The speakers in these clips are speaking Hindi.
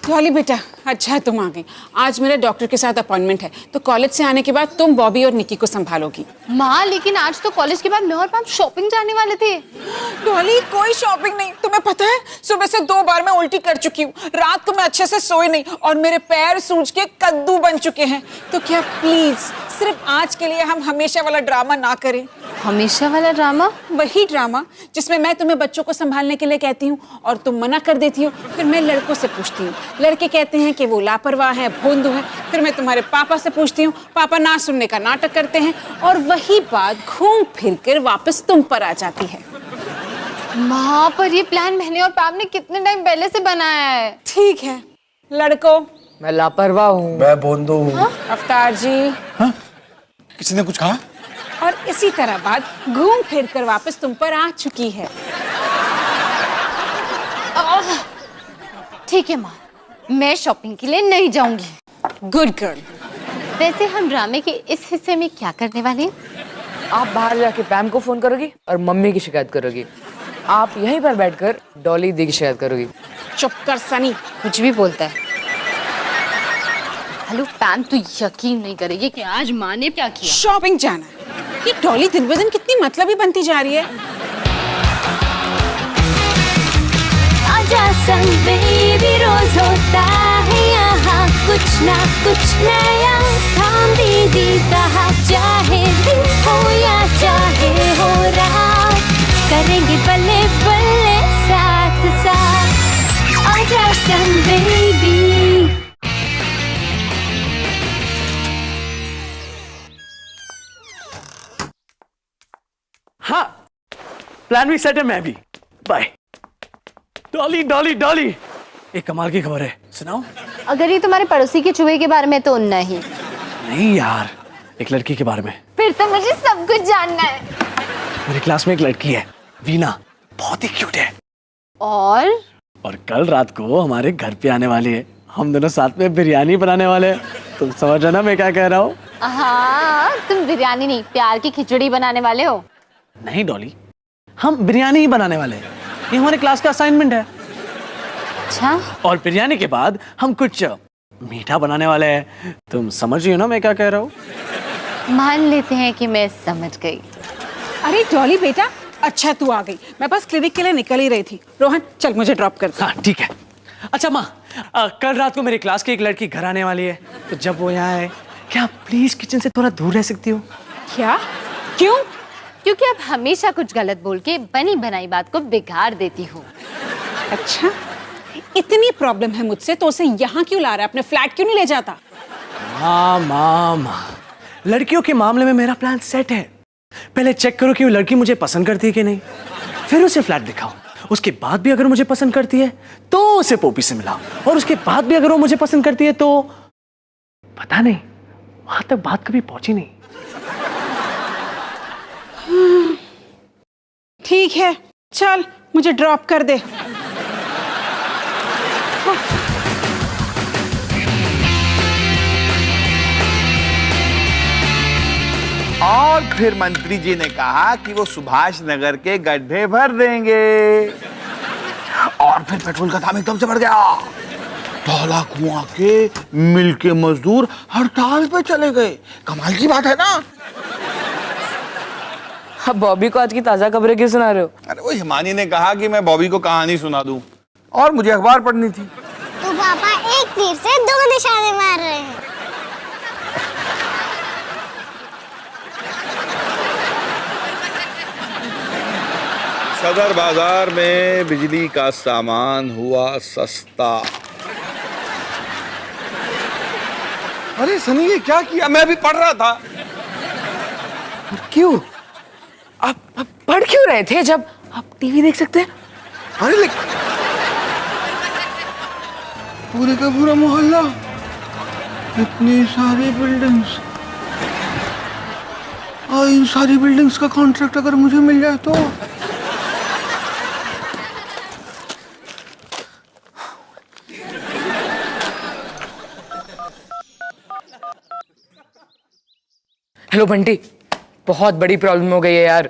डॉली बेटा, अच्छा है तुम आ गई। आज मेरे डॉक्टर के साथ अपॉइंटमेंट है, तो कॉलेज से आने के बाद तुम बॉबी और निकी को संभालोगी। माँ, लेकिन आज तो कॉलेज के बाद मैं और पापा शॉपिंग जाने वाले थे। डॉली, कोई शॉपिंग नहीं। तुम्हें पता है, सुबह से 2 बार मैं उल्टी कर चुकी हूँ। रात को मैं अच्छे से सोई नहीं और मेरे पैर सूज के कद्दू बन चुके हैं। तो क्या प्लीज सिर्फ आज के लिए हम हमेशा वाला ड्रामा ना करें? हमेशा वाला ड्रामा? वही ड्रामा जिसमें मैं तुम्हें बच्चों को संभालने के लिए कहती हूँ और तुम मना कर देती हो। फिर मैं लड़कों से पूछती हूँ, लड़के कहते हैं कि वो लापरवाह है, भोंदू है। फिर मैं तुम्हारे पापा से पूछती हूँ, पापा ना सुनने का नाटक करते हैं। और वही बात घूम फिर कर वापस तुम पर आ जाती है। माँ, पर ये प्लान मैंने और पापा ने कितने टाइम पहले से बनाया है। ठीक है लड़कों, मैं लापरवाह हूँ। मैं भोंदू हूँ। अवतार जी। हाँ? किसी ने कुछ कहा? और इसी तरह बात घूम फिर कर वापस तुम पर आ चुकी है। ठीक है माँ, मैं शॉपिंग के लिए नहीं जाऊंगी। Good girl. वैसे हम ड्रामे के इस हिस्से में क्या करने वाले हैं? आप बाहर जाके पैम को फोन करोगी और मम्मी की शिकायत करोगी। आप यहीं पर बैठकर डॉली दी की शिकायत करोगी। चुप कर सनी। कुछ भी बोलता है। हेलो पैम, तू यकीन नहीं करेगी कि आज माँ ने क्या किया। शॉपिंग जाना है। ये डॉली दिन ब दिन कितनी मतलबी बनती जा रही है। आजा संग बेबी, रोज होता है यहाँ कुछ ना कुछ नया। थाम दीदी कहा, चाहे दिन हो या चाहे हो रात, करेंगे बल्ले बल्ले साथ साथ। आजा संग बेबी। हाँ, प्लान भी सेट है, मैं भी। बाय। डॉली डॉली डॉली, एक कमाल की खबर है, सुनाओ। अगर ये तुम्हारे पड़ोसी के चूहे के बारे में तो नहीं। नहीं यार, एक लड़की के बारे में। फिर तो मुझे सब कुछ जानना है। मेरी क्लास में एक लड़की है, वीना, बहुत ही क्यूट है। और कल रात को हमारे घर पे आने वाली है। हम दोनों साथ में बिरयानी बनाने वाले हैं। तुम समझ रहे ना मैं क्या कह रहा हूँ? हाँ, तुम बिरयानी नहीं, प्यार की खिचड़ी बनाने वाले हो। नहीं डॉली, हम बिरयानी ही बनाने वाले हैं। ये हमारे क्लास का असाइनमेंट है। अच्छा। और बिरयानी के बाद हम कुछ मीठा बनाने वाले हैं। तुम समझ रही हो ना मैं क्या कह रहा हूँ? मान लेते हैं कि मैं समझ गई। अरे डॉली बेटा, अच्छा तू आ गई। मैं बस क्लिनिक के लिए निकल ही रही थी। रोहन चल मुझे ड्रॉप कर। हाँ ठीक है। अच्छा माँ, कल रात को मेरी क्लास की एक लड़की घर आने वाली है। तो जब वो यहाँ आए, क्या प्लीज किचन से थोड़ा दूर रह सकती हो? क्या? क्यों? क्योंकि अब हमेशा कुछ गलत बोल के बनी बनाई बात को बिगाड़ देती हूँ। अच्छा, इतनी प्रॉब्लम है मुझसे तो उसे यहाँ क्यों ला रहा है? अपने फ्लैट क्यों नहीं ले जाता? माँ, लड़कियों के मामले में मेरा प्लान सेट है। पहले चेक करो कि वो लड़की मुझे पसंद करती है कि नहीं, फिर उसे फ्लैट दिखाओ। उसके बाद भी अगर मुझे पसंद करती है तो उसे पोपी से मिलाओ, और उसके बाद भी अगर वो मुझे पसंद करती है तो पता नहीं, वहां तक बात कभी पहुंची नहीं। ठीक है, चल मुझे ड्रॉप कर दे। और फिर मंत्री जी ने कहा कि वो सुभाष नगर के गड्ढे भर देंगे। और फिर पेट्रोल का दाम एकदम से बढ़ गया। धौला कुआं के मिल के मजदूर हड़ताल पे चले गए। कमाल की बात है ना? अब बॉबी को आज की ताजा खबरें क्यों सुना रहे हो? अरे वो हिमानी ने कहा कि मैं बॉबी को कहानी सुना दूं, और मुझे अखबार पढ़नी थी। तो पापा एक तीर से 2 निशाने मार रहे हैं। सदर बाजार में बिजली का सामान हुआ सस्ता। अरे सनी, ये क्या किया? मैं भी पढ़ रहा था। क्यों? आप पढ़ क्यों रहे थे जब आप टीवी देख सकते हैं? अरे पूरे का पूरा मोहल्ला, इतनी सारी बिल्डिंग्स, और इन सारी बिल्डिंग्स का कॉन्ट्रैक्ट अगर मुझे मिल जाए तो। हेलो बंटी, बहुत बड़ी प्रॉब्लम हो गई है यार।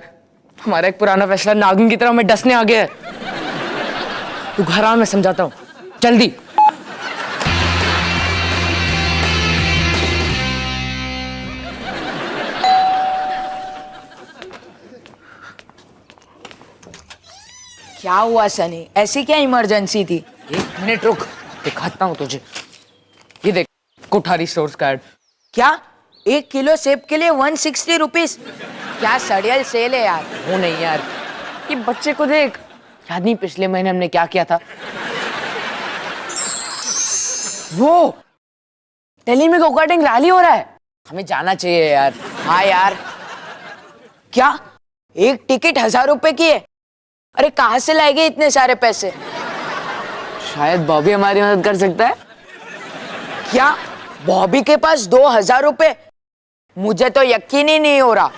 हमारा एक पुराना फैसला नागिन की तरह हमें डसने आ गया है। तू घर आ, मैं समझाता हूँ, जल्दी। क्या हुआ सनी, ऐसी क्या इमरजेंसी थी? 1 मिनट रुक, दिखाता हूँ तुझे। ये देख, कोठारी स्टोर्स का एड। क्या 1 किलो सेब के लिए 160 रुपीज? क्या सड़ियल सेल है यार। वो नहीं यार, ये बच्चे को देख, याद नहीं पिछले महीने हमने क्या किया था? वो दिल्ली में गो-कार्टिंग रैली हो रहा है, हमें जाना चाहिए यार। हाँ यार। क्या 1 टिकट 1000 रुपए की है? अरे कहाँ से लाएंगे इतने सारे पैसे? शायद बॉबी हमारी मदद कर सकता है। क्या बॉबी के पास 2000 रुपए? मुझे तो यकीन ही नहीं हो रहा।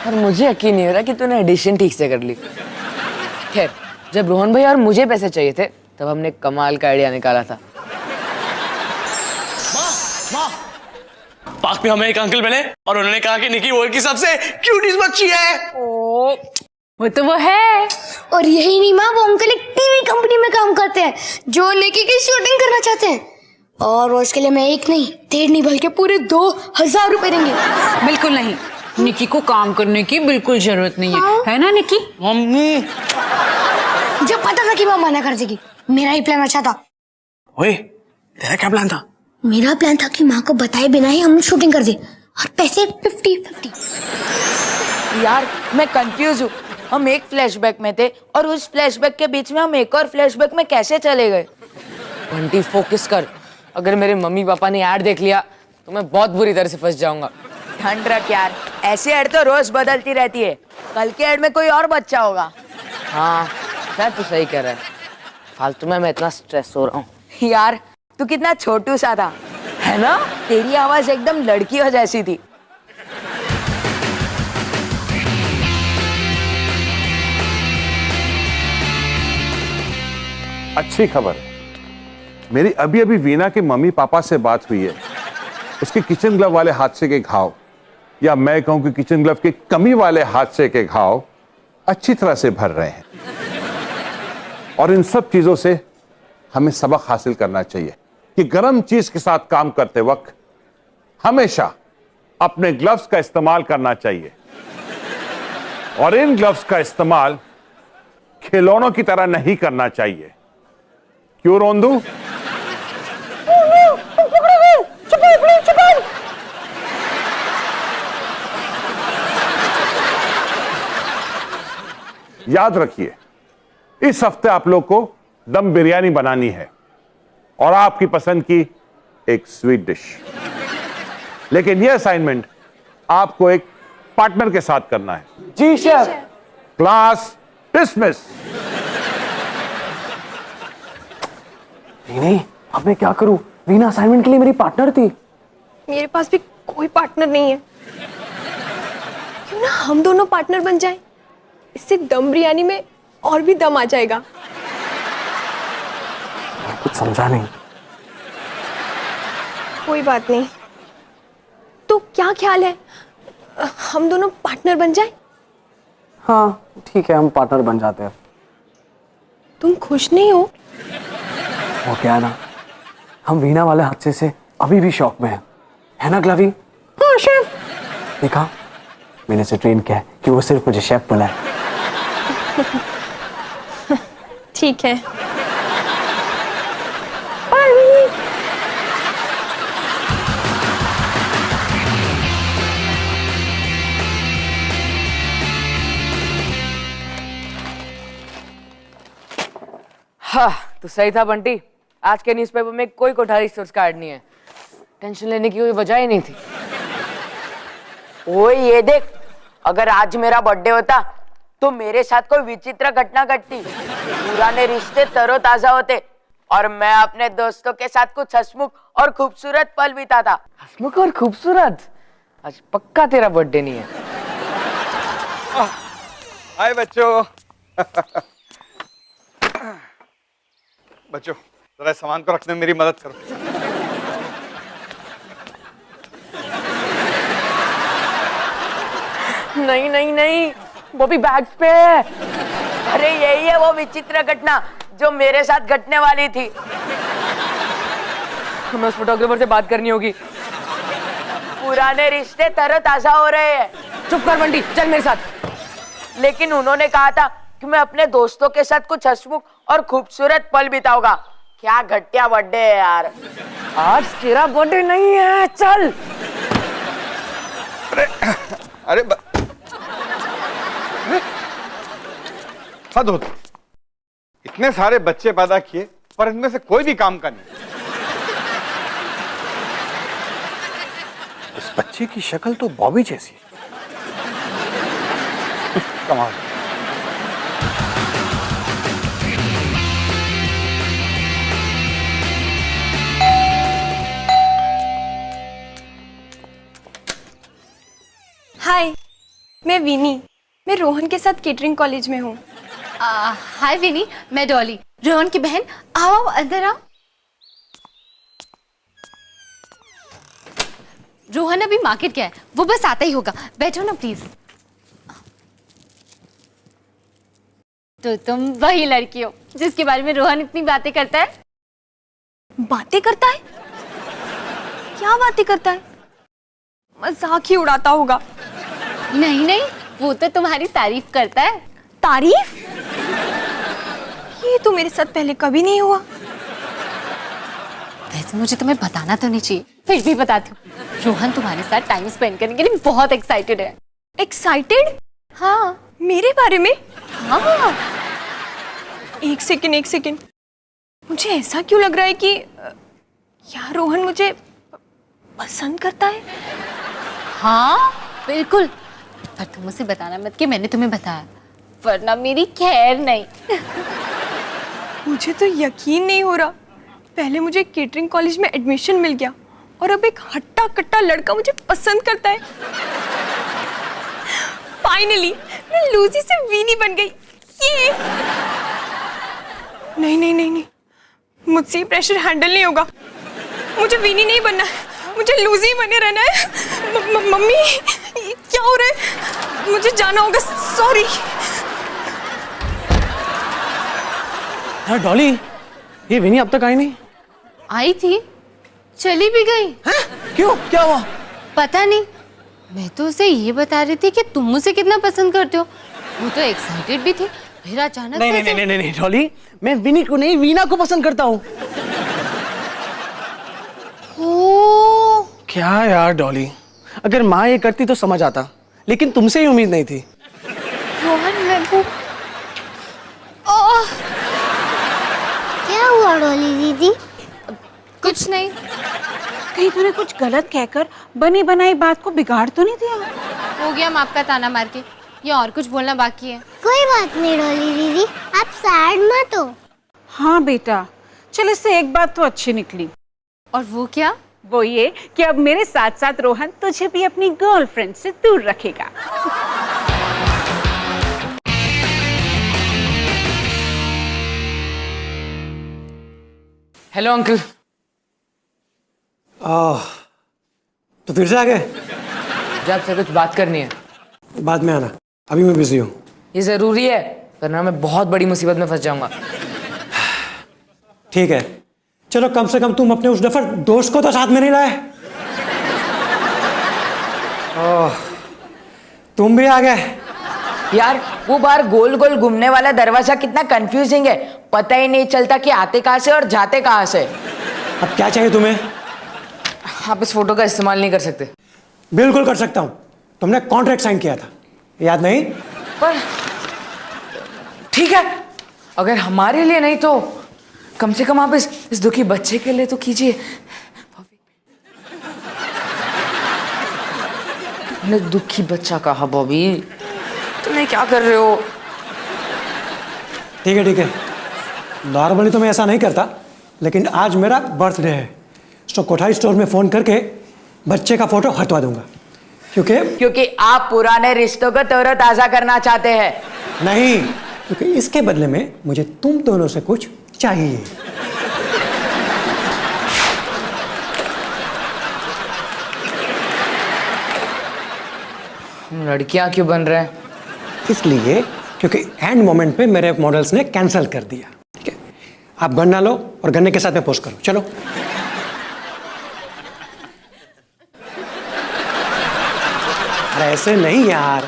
और मुझे यकीन नहीं हो रहा कि तूने एडिशन ठीक से कर ली। खैर, जब रोहन भाई और मुझे पैसे चाहिए थे तब हमने कमाल का आइडिया निकाला था। पार्क में हमें एक अंकल मिले और उन्होंने कहा कि निकी वर्ल्ड की सबसे क्यूटीज बच्ची है। वो तो वो है। और यही नहीं माँ, वो अंकल एक टीवी कंपनी में काम करते हैं जो निकी की शूटिंग करना चाहते हैं, और वो उसके लिए मैं 1 नहीं 1.5 नहीं बल्कि पूरे 2000 रुपए देंगे। बिल्कुल नहीं, निकी को काम करने की बिल्कुल जरूरत नहीं है। है ना निकी? जब पता था कि माँ मना कर देगी, मेरा ही प्लान अच्छा था। ओए, तेरा क्या प्लान था? मेरा प्लान था कि माँ को बताए बिना ही हम शूटिंग कर दे और पैसे 50-50। यार मैं कंफ्यूज हूँ, हम एक फ्लैशबैक में थे और उस फ्लैशबैक के बीच में हम एक और फ्लैशबैक में कैसे चले गए? बंटी फोकस कर, अगर मेरे मम्मी पापा ने ऐड देख लिया तो मैं बहुत बुरी तरह से फंस जाऊंगा। ठंड रख यार, ऐसी ऐड तो रोज बदलती रहती है, कल के ऐड में कोई और बच्चा होगा। हाँ शायद तू सही कह रहा है, फालतू में मैं इतना स्ट्रेस हो रहा हूँ। यार तू कितना छोटू सा था, है ना? तेरी आवाज एकदम लड़कियों जैसी थी। अच्छी खबर, मेरी अभी अभी वीना के मम्मी पापा से बात हुई है। उसके किचन ग्लव वाले हादसे के घाव, या मैं कहूं कि किचन ग्लव की कमी वाले हादसे के घाव अच्छी तरह से भर रहे हैं। और इन सब चीजों से हमें सबक हासिल करना चाहिए कि गर्म चीज के साथ काम करते वक्त हमेशा अपने ग्लव्स का इस्तेमाल करना चाहिए, और इन ग्लव्स का इस्तेमाल खिलौनों की तरह नहीं करना चाहिए। क्यों रोंदू? याद रखिए, इस हफ्ते आप लोग को दम बिरयानी बनानी है और आपकी पसंद की एक स्वीट डिश। लेकिन यह असाइनमेंट आपको एक पार्टनर के साथ करना है। जी शेफ। Class dismiss. नहीं, अब मैं क्या करूं? वीना असाइनमेंट के लिए मेरी पार्टनर थी। मेरे पास भी कोई पार्टनर नहीं है, क्यों ना हम दोनों पार्टनर बन जाएं? इससे दम बिरयानी में और भी दम आ जाएगा। कुछ समझा नहीं। कोई बात नहीं, तो क्या ख्याल है, हम दोनों पार्टनर बन जाएं? हाँ ठीक है, हम पार्टनर बन जाते हैं। तुम खुश नहीं हो? वो क्या है ना, हम वीना वाले हादसे से अभी भी शॉक में हैं, है ना ग्लवी? हाँ शेफ। देखा, मैंने से ट्रेन किया है कि वो सिर्फ मुझे शेफ बुलाए। ठीक है। हाँ तो सही था बंटी, आज के न्यूज़पेपर में कोई कोठारी स्टोर्स का ऐड नहीं है। टेंशन लेने की कोई वजह ही नहीं थी। ओए ये देख, अगर आज मेरा बर्थडे होता तो मेरे साथ कोई विचित्र घटना घटती, पुराने रिश्ते तरोताजा होते और मैं अपने दोस्तों के साथ कुछ हंसमुख और खूबसूरत पल बिताता। हंसमुख और खूबसूरत? आज पक्का तेरा बर्थडे नहीं है। हाय बच्चों। बच्चों जरा सामान को रखने में मेरी मदद करो। नहीं नहीं नहीं, वो भी बैग्स पे है। अरे यही है वो विचित्र घटना जो मेरे साथ घटने वाली थी। हमें उस फोटोग्राफर से बात करनी होगी। पुराने रिश्ते तरोताजा हो रहे हैं। चुप कर बंटी, चल मेरे साथ। लेकिन उन्होंने कहा था कि मैं अपने दोस्तों के साथ कुछ हंसमुख और खूबसूरत पल बिताऊंगा। क्या घटिया बर्थडे है यार। आज तेरा बर्थडे नहीं है, चल। अरे हद होती, इतने सारे बच्चे पैदा किए पर इनमें से कोई भी काम का नहीं। इस बच्चे की शक्ल तो बॉबी जैसी है। कमाल। हाय, मैं विनी। मैं रोहन के साथ केटरिंग कॉलेज में हूँ। हाय विनी, मैं डॉली, रोहन की बहन। आओ आओ, अंदर आओ। रोहन अभी मार्केट गया है, वो बस आता ही होगा। बैठो ना प्लीज। तो तुम वही लड़की हो जिसके बारे में रोहन इतनी बातें करता है। बातें करता है? क्या बातें करता है? मजाक ही उड़ाता होगा। नहीं नहीं, वो तो तुम्हारी तारीफ करता है। तारीफ? ये तो मेरे साथ पहले कभी नहीं हुआ। वैसे मुझे तुम्हें बताना तो नहीं चाहिए, फिर भी बताती हूँ। रोहन तुम्हारे साथ टाइम स्पेंड करने के लिए बहुत एक्साइटेड है। एक्साइटेड? हाँ। मेरे बारे में? हाँ। एक सेकंड। मुझे ऐसा क्यों लग रहा है कि यार रोहन मुझे पसंद करता है? हाँ बिल्कुल, पर तुम उसे बताना मत कि मैंने तुम्हें बताया, वरना मेरी खैर नहीं। मुझे तो यकीन नहीं हो रहा। पहले मुझे केटरिंग कॉलेज में एडमिशन मिल गया और अब एक हट्टा कट्टा लड़का मुझे पसंद करता है। फाइनली मैं लूसी से वीनी बन गई। ये नहीं, मुझसे ये प्रेशर हैंडल नहीं होगा। मुझे वीनी नहीं बनना है, मुझे लूजी ही बने रहना है। मम्मी, क्या हो रहा है? मुझे जाना होगा। सॉरी। यार डॉली, ये विनी अब तक आई नहीं। आई थी, चली भी गई। हैं? क्यों, क्या हुआ? पता नहीं, मैं तो उसे ये बता रही थी कि तुम मुझे कितना पसंद करते हो। वो तो एक्साइटेड भी थी, फिर अचानक नहीं डॉली, मैं विनी को नहीं, वीना को पसंद करता हूँ। ओ, क्या यार डॉली, अगर माँ ये करती तो समझ आता, लेकिन तुमसे ही उम्मीद नहीं थी। रोहन, मैं वो क्या हुआ डॉली दीदी? कुछ नहीं। कहीं तूने कुछ गलत कहकर बनी बनाई बात को बिगाड़ तो नहीं दिया? हो गया माँ आपका ताना मार के, ये और कुछ बोलना बाकी है। कोई बात नहीं डॉली दीदी, आप सैड मत हो। हाँ बेटा, चल इससे एक बात तो अच्छी निकली। और वो क्या? वो ये कि अब मेरे साथ साथ रोहन तुझे भी अपनी गर्लफ्रेंड से दूर रखेगा। Hello uncle. तो फिर से आ गए? जब से कुछ बात करनी है। बाद में आना, अभी मैं बिजी हूँ। ये जरूरी है, वरना मैं बहुत बड़ी मुसीबत में फंस जाऊंगा। ठीक है, चलो कम से कम तुम अपने उस डफर दोस्त को तो साथ में नहीं लाए। तुम भी आ गए। यार वो बाहर गोल गोल घूमने वाला दरवाजा कितना कंफ्यूजिंग है, पता ही नहीं चलता कि आते कहाँ से और जाते कहाँ से। अब क्या चाहिए तुम्हें? आप इस फोटो का इस्तेमाल नहीं कर सकते। बिल्कुल कर सकता हूँ, तुमने कॉन्ट्रैक्ट साइन किया था, याद नहीं? पर ठीक है, अगर हमारे लिए नहीं तो कम से कम आप इस दुखी बच्चे के लिए तो कीजिए। मैंने दुखी बच्चा कहा बॉबी, तुम क्या कर रहे हो? ठीक है, नॉर्मली तो मैं ऐसा नहीं करता, लेकिन आज मेरा बर्थडे है, तो कोठारी स्टोर में फोन करके बच्चे का फोटो हटवा दूंगा। क्योंकि आप पुराने रिश्तों को तरोताजा करना चाहते हैं। नहीं, क्योंकि इसके बदले में मुझे तुम दोनों से कुछ चाहिए। लड़कियां क्यों बन रहे हैं? इसलिए क्योंकि एंड मोमेंट पे मेरे मॉडल्स ने कैंसिल कर दिया। ठीक है, आप गन्ना लो और गन्ने के साथ में पोस्ट करो। चलो। अरे ऐसे नहीं यार,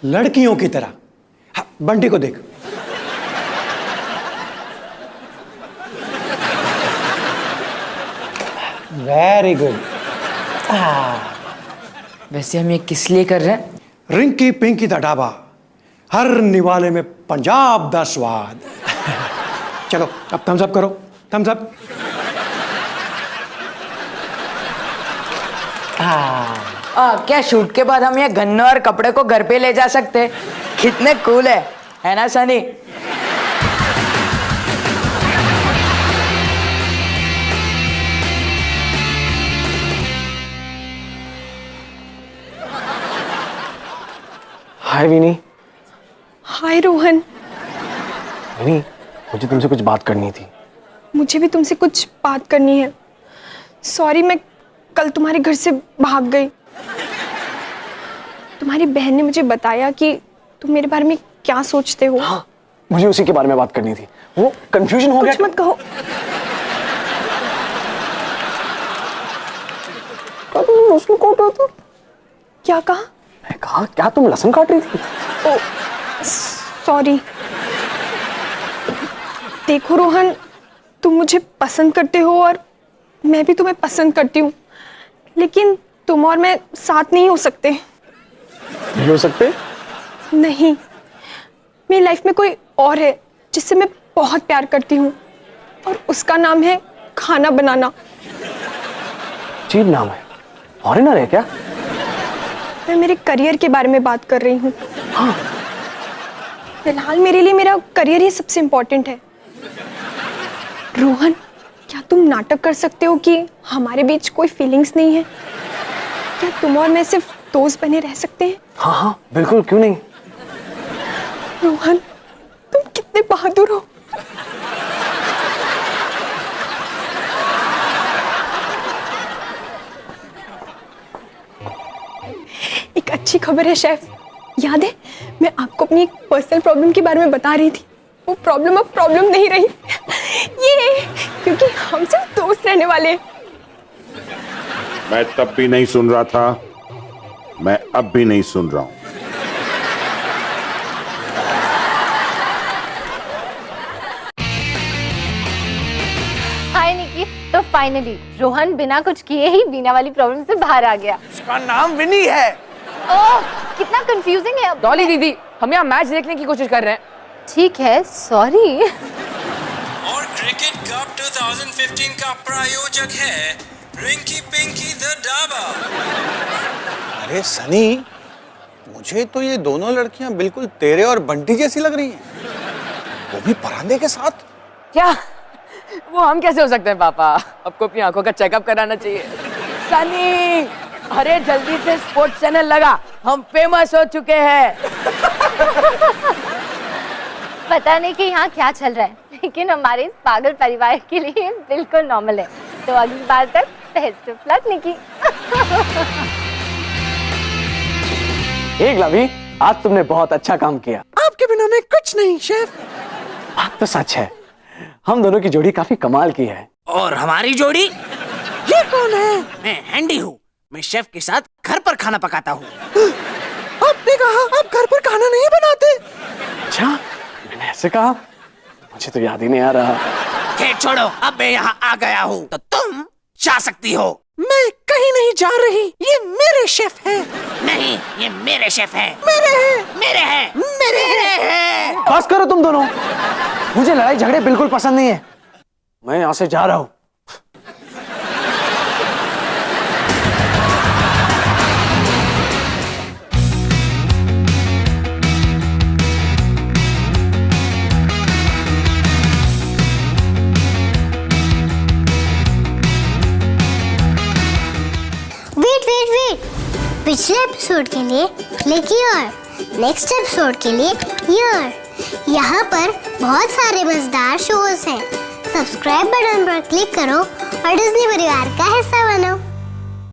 लड़कियों की तरह। हाँ, बंटी को देख। Very good. वैसे हम ये किस लिए कर रहे हैं? रिंकी पिंकी दा ढाबा, हर निवाले में पंजाब दा स्वाद। चलो अब थम्स अप करो, थम्स अप। क्या शूट के बाद हम ये गन्ने और कपड़े को घर पे ले जा सकते? कितने कूल है ना सनी? हाय विनी। हाय रोहन। विनी, मुझे तुमसे कुछ बात करनी थी। मुझे भी तुमसे कुछ बात करनी है। सॉरी, मैं कल तुम्हारे घर से भाग गई। तुम्हारी बहन ने मुझे बताया कि तुम मेरे बारे में क्या सोचते हो। हाँ, मुझे उसी के बारे में बात करनी थी। वो कंफ्यूजन हो गया। कुछ मत कहो। क्या कहा? मैं कहा क्या तुम लहसुन काट रही थी? ओ सॉरी। देखो रोहन, तुम मुझे पसंद करते हो और मैं भी तुम्हें पसंद करती हूँ, लेकिन तुम और मैं साथ नहीं हो सकते। नहीं हो सकते? नहीं, मेरी लाइफ में कोई और है जिससे मैं बहुत प्यार करती हूँ और उसका नाम है खाना बनाना। अजीब नाम है। फॉरेनर है क्या? मैं मेरे करियर के बारे में बात कर रही हूँ। हाँ। फिलहाल मेरे लिए मेरा करियर ही सबसे इम्पोर्टेंट है। रोहन, क्या तुम नाटक कर सकते हो कि हमारे बीच कोई फीलिंग्स नहीं है? क्या तुम और मैं सिर्फ दोस्त बने रह सकते हैं? हाँ हाँ बिल्कुल, क्यों नहीं। रोहन, तुम कितने बहादुर हो। एक अच्छी खबर है शेफ। याद है, मैं आपको अपनी एक पर्सनल प्रॉब्लम के बारे में बता रही थी। वो प्रॉब्लम अब प्रॉब्लम नहीं रही। ये क्योंकि हम सिर्फ दोस्त रहने वाले हैं। मैं तब भी नहीं सुन रहा था, मैं अब भी नहीं सुन रहा हूं। हाय निकी, तो फाइनली रोहन बिना कुछ किए ही बीना वाली प्रॉब्लम से बाहर आ गया। उसका नाम विनी है। ओह, कितना कंफ्यूजिंग है। डॉली दीदी, हम यहाँ मैच देखने की कोशिश कर रहे हैं। ठीक है, सॉरी। और क्रिकेट कप 2015 का प्रायोजक है रिंकी पिंकी द ढाबा। अरे सनी, मुझे तो ये दोनों लड़कियां बिल्कुल तेरे और बंटी जैसी लग रही हैं, वो भी परांदे के साथ। क्या? वो हम कैसे हो सकते हैं पापा? आपको अपनी आंखों का चेकअप कराना चाहिए। सनी, अरे जल्दी से स्पोर्ट्स चैनल लगा, हम फेमस हो चुके हैं। पता नहीं कि यहाँ क्या चल रहा है, लेकिन हमारे इस पागल परिवार के लिए बिल्कुल नॉर्मल है। तो अगली बार तक बेस्ट ऑफ लक निकी। एक लवी, आज तुमने बहुत अच्छा काम किया। आपके बिना मैं कुछ नहीं शेफ। बात तो सच है, हम दोनों की जोड़ी काफी कमाल की है। और हमारी जोड़ी? ये कौन है? मैं हैंडी हूँ। मैं शेफ के साथ घर पर खाना पकाता हूँ। आपने कहा आप घर पर खाना नहीं बनाते। अच्छा, मैंने ऐसे कहा? मुझे तो याद ही नहीं आ रहा। खेत छोड़ो, अब मैं यहाँ आ गया हूँ तो तुम जा सकती हो। मैं कहीं नहीं जा रही, ये मेरे शेफ हैं। नहीं, ये मेरे शेफ हैं। मेरे हैं, मेरे हैं, मेरे हैं। बस करो तुम दोनों, मुझे लड़ाई झगड़े बिल्कुल पसंद नहीं है। मैं यहाँ से जा रहा हूँ। पिछले एपिसोड के लिए क्लिक हियर, नेक्स्ट एपिसोड के लिए हियर। यहाँ पर बहुत सारे मजेदार शोज हैं। सब्सक्राइब बटन पर क्लिक करो और डिज्नी परिवार का हिस्सा बनो।